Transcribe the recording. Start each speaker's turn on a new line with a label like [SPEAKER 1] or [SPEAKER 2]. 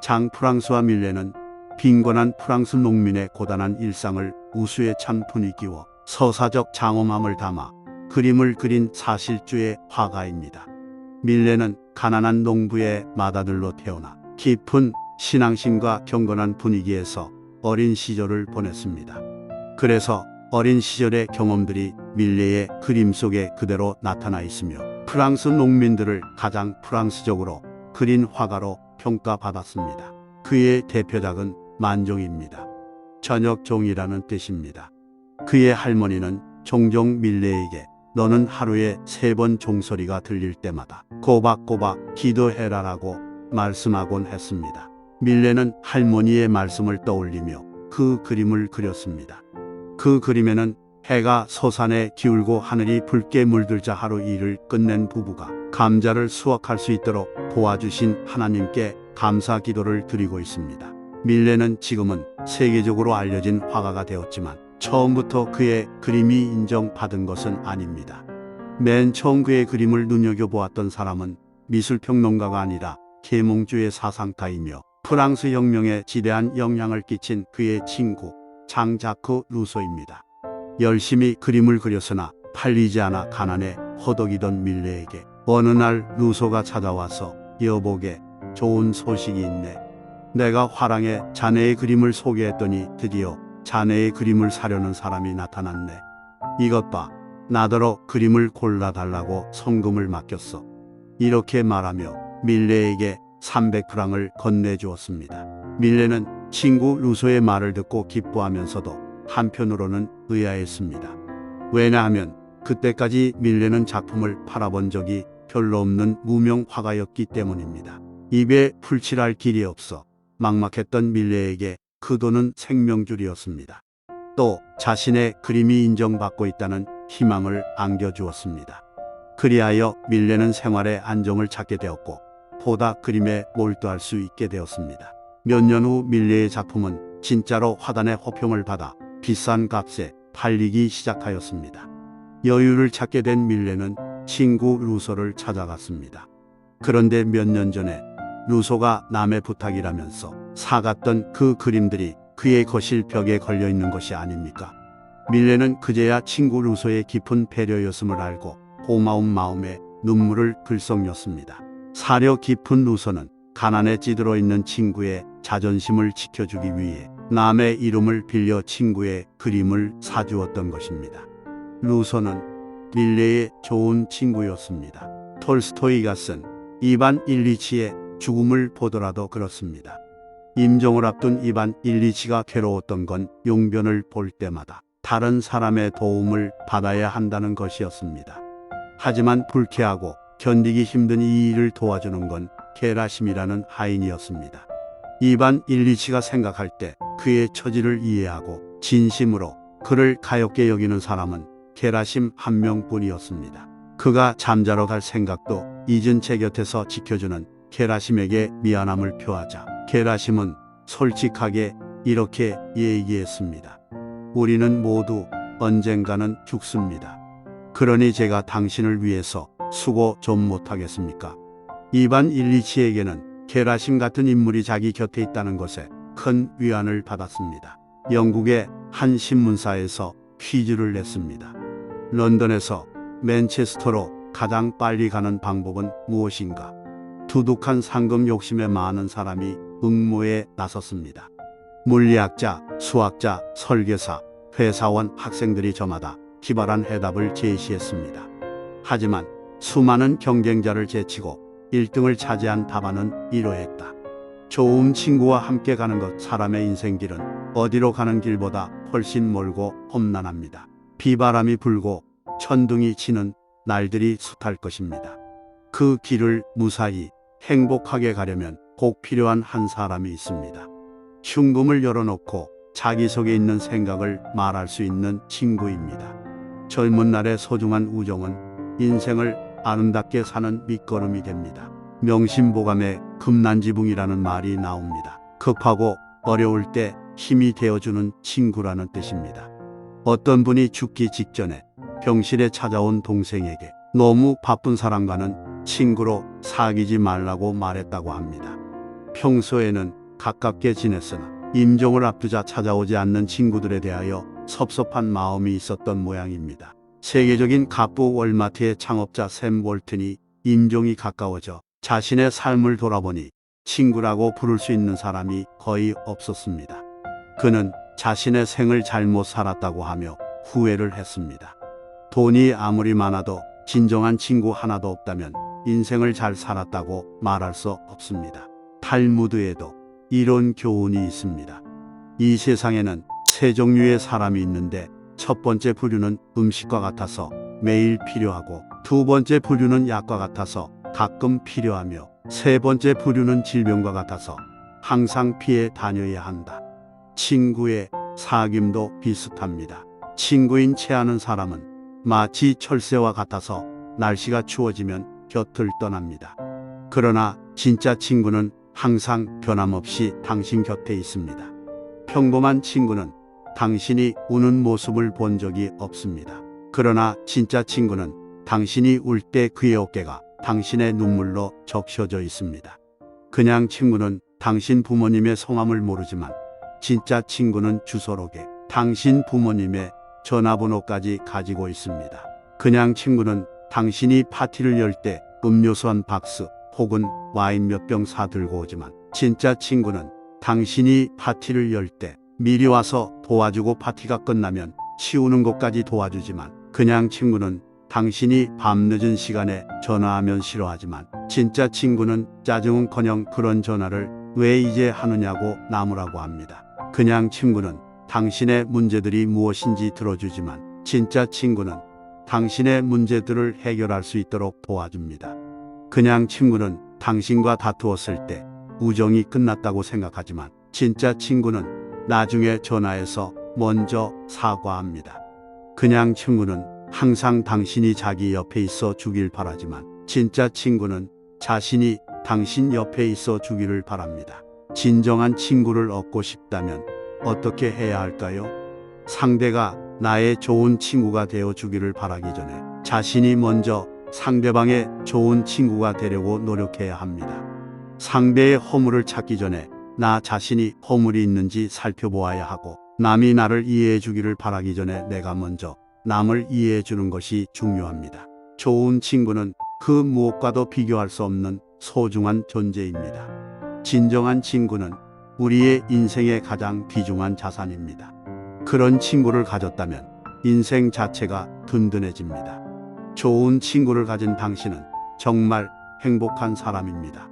[SPEAKER 1] 장 프랑스와 밀레는 빈곤한 프랑스 농민의 고단한 일상을 우수에 찬 분위기와 서사적 장엄함을 담아 그림을 그린 사실주의 화가입니다. 밀레는 가난한 농부의 맏아들로 태어나 깊은 신앙심과 경건한 분위기에서 어린 시절을 보냈습니다. 그래서 어린 시절의 경험들이 밀레의 그림 속에 그대로 나타나 있으며 프랑스 농민들을 가장 프랑스적으로 그린 화가로 평가받았습니다. 그의 대표작은 만종입니다. 저녁종이라는 뜻입니다. 그의 할머니는 종종 밀레에게 너는 하루에 3번 종소리가 들릴 때마다 꼬박꼬박 기도해라라고 말씀하곤 했습니다. 밀레는 할머니의 말씀을 떠올리며 그 그림을 그렸습니다. 그 그림에는 해가 솟아내 기울고 하늘이 붉게 물들자 하루 일을 끝낸 부부가 감자를 수확할 수 있도록 도와주신 하나님께 감사 기도를 드리고 있습니다. 밀레는 지금은 세계적으로 알려진 화가가 되었지만 처음부터 그의 그림이 인정받은 것은 아닙니다. 맨 처음 그의 그림을 눈여겨보았던 사람은 미술평론가가 아니라 계몽주의 사상가이며 프랑스 혁명에 지대한 영향을 끼친 그의 친구 장자크 루소입니다. 열심히 그림을 그렸으나 팔리지 않아 가난에 허덕이던 밀레에게 어느 날 루소가 찾아와서 여보게 좋은 소식이 있네. 내가 화랑에 자네의 그림을 소개했더니 드디어 자네의 그림을 사려는 사람이 나타났네. 이것 봐. 나더러 그림을 골라달라고 성금을 맡겼어. 이렇게 말하며 밀레에게 300프랑을 건네주었습니다. 밀레는 친구 루소의 말을 듣고 기뻐하면서도 한편으로는 의아했습니다. 왜냐하면 그때까지 밀레는 작품을 팔아본 적이 별로 없는 무명 화가였기 때문입니다. 입에 풀칠할 길이 없어 막막했던 밀레에게 그 돈은 생명줄이었습니다. 또 자신의 그림이 인정받고 있다는 희망을 안겨주었습니다. 그리하여 밀레는 생활의 안정을 찾게 되었고 보다 그림에 몰두할 수 있게 되었습니다. 몇 년 후 밀레의 작품은 진짜로 화단의 호평을 받아 비싼 값에 팔리기 시작하였습니다. 여유를 찾게 된 밀레는 친구 루소를 찾아갔습니다. 그런데 몇 년 전에 루소가 남의 부탁이라면서 사갔던 그 그림들이 그의 거실 벽에 걸려있는 것이 아닙니까? 밀레는 그제야 친구 루소의 깊은 배려였음을 알고 고마운 마음에 눈물을 글썽였습니다. 사려 깊은 루소는 가난에 찌들어 있는 친구의 자존심을 지켜주기 위해 남의 이름을 빌려 친구의 그림을 사주었던 것입니다. 루소는 밀레의 좋은 친구였습니다. 톨스토이가 쓴 이반 일리치의 죽음을 보더라도 그렇습니다. 임종을 앞둔 이반 일리치가 괴로웠던 건 용변을 볼 때마다 다른 사람의 도움을 받아야 한다는 것이었습니다. 하지만 불쾌하고 견디기 힘든 이 일을 도와주는 건 게라심이라는 하인이었습니다. 이반 일리치가 생각할 때 그의 처지를 이해하고 진심으로 그를 가엾게 여기는 사람은 게라심 한 명뿐이었습니다. 그가 잠자러 갈 생각도 잊은 채 곁에서 지켜주는 게라심에게 미안함을 표하자 게라심은 솔직하게 이렇게 얘기했습니다. 우리는 모두 언젠가는 죽습니다. 그러니 제가 당신을 위해서 수고 좀 못하겠습니까? 이반 일리치에게는 게라심 같은 인물이 자기 곁에 있다는 것에 큰 위안을 받았습니다. 영국의 한 신문사에서 퀴즈를 냈습니다. 런던에서 맨체스터로 가장 빨리 가는 방법은 무엇인가? 두둑한 상금 욕심에 많은 사람이 응모에 나섰습니다. 물리학자, 수학자, 설계사, 회사원, 학생들이 저마다 기발한 해답을 제시했습니다. 하지만 수많은 경쟁자를 제치고 1등을 차지한 답안은 이러했다. 좋은 친구와 함께 가는 것. 사람의 인생길은 어디로 가는 길보다 훨씬 멀고 험난합니다. 비바람이 불고 천둥이 치는 날들이 숱할 것입니다. 그 길을 무사히 행복하게 가려면 꼭 필요한 한 사람이 있습니다. 흉금을 열어놓고 자기 속에 있는 생각을 말할 수 있는 친구입니다. 젊은 날의 소중한 우정은 인생을 아름답게 사는 밑거름이 됩니다. 명심보감에 금난지붕이라는 말이 나옵니다. 급하고 어려울 때 힘이 되어주는 친구라는 뜻입니다. 어떤 분이 죽기 직전에 병실에 찾아온 동생에게 너무 바쁜 사람과는 친구로 사귀지 말라고 말했다고 합니다. 평소에는 가깝게 지냈으나 임종을 앞두자 찾아오지 않는 친구들에 대하여 섭섭한 마음이 있었던 모양입니다. 세계적인 갑부 월마트의 창업자 샘 월튼이 임종이 가까워져 자신의 삶을 돌아보니 친구라고 부를 수 있는 사람이 거의 없었습니다. 그는 자신의 생을 잘못 살았다고 하며 후회를 했습니다. 돈이 아무리 많아도 진정한 친구 하나도 없다면 인생을 잘 살았다고 말할 수 없습니다. 탈무드에도 이런 교훈이 있습니다. 이 세상에는 세 종류의 사람이 있는데 첫 번째 부류는 음식과 같아서 매일 필요하고, 두 번째 부류는 약과 같아서 가끔 필요하며, 세 번째 부류는 질병과 같아서 항상 피해 다녀야 한다. 친구의 사귐도 비슷합니다. 친구인 체하는 사람은 마치 철새와 같아서 날씨가 추워지면 곁을 떠납니다. 그러나 진짜 친구는 항상 변함없이 당신 곁에 있습니다. 평범한 친구는 당신이 우는 모습을 본 적이 없습니다. 그러나 진짜 친구는 당신이 울 때 그의 어깨가 당신의 눈물로 적셔져 있습니다. 그냥 친구는 당신 부모님의 성함을 모르지만 진짜 친구는 주소록에 당신 부모님의 전화번호까지 가지고 있습니다. 그냥 친구는 당신이 파티를 열 때 음료수 한 박스 혹은 와인 몇 병 사들고 오지만, 진짜 친구는 당신이 파티를 열 때 미리 와서 도와주고 파티가 끝나면 치우는 것까지 도와주지만, 그냥 친구는 당신이 밤늦은 시간에 전화하면 싫어하지만, 진짜 친구는 짜증은커녕 그런 전화를 왜 이제 하느냐고 나무라고 합니다. 그냥 친구는 당신의 문제들이 무엇인지 들어주지만, 진짜 친구는 당신의 문제들을 해결할 수 있도록 도와줍니다. 그냥 친구는 당신과 다투었을 때 우정이 끝났다고 생각하지만, 진짜 친구는 나중에 전화해서 먼저 사과합니다. 그냥 친구는 항상 당신이 자기 옆에 있어 주길 바라지만, 진짜 친구는 자신이 당신 옆에 있어 주기를 바랍니다. 진정한 친구를 얻고 싶다면 어떻게 해야 할까요? 상대가 나의 좋은 친구가 되어 주기를 바라기 전에 자신이 먼저 상대방의 좋은 친구가 되려고 노력해야 합니다. 상대의 허물을 찾기 전에 나 자신이 허물이 있는지 살펴보아야 하고, 남이 나를 이해해 주기를 바라기 전에 내가 먼저 남을 이해해 주는 것이 중요합니다. 좋은 친구는 그 무엇과도 비교할 수 없는 소중한 존재입니다. 진정한 친구는 우리의 인생의 가장 귀중한 자산입니다. 그런 친구를 가졌다면 인생 자체가 든든해집니다. 좋은 친구를 가진 당신은 정말 행복한 사람입니다.